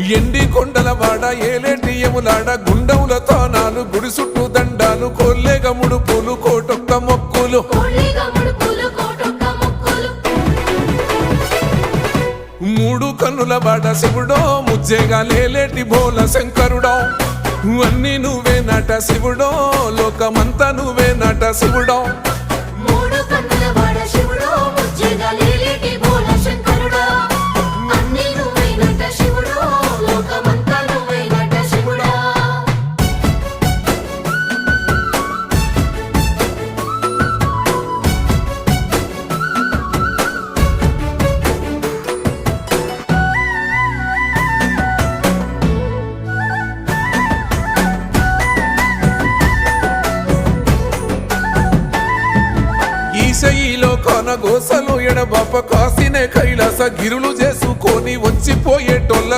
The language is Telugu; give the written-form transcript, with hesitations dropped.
ఎండి కొండల వాడ ఏలేటి యములాడ గుండముల తానాలు గుడి చుట్టూ దండాలు కొల్లేగ ముడుపులు కోటొక్క మొక్కులు మూడు కన్నుల వాడ శివుడో ముజ్జేగా లేలేటి బోల శంకరుడో అన్ని నువ్వే నట శివుడో లోకమంతా నువ్వే నట శివుడో ఈశయిలో కొన గోసలు ఎడబాప కాసినే కైలాస గిరులు చేసుకొని వచ్చిపోయేటోళ్ళ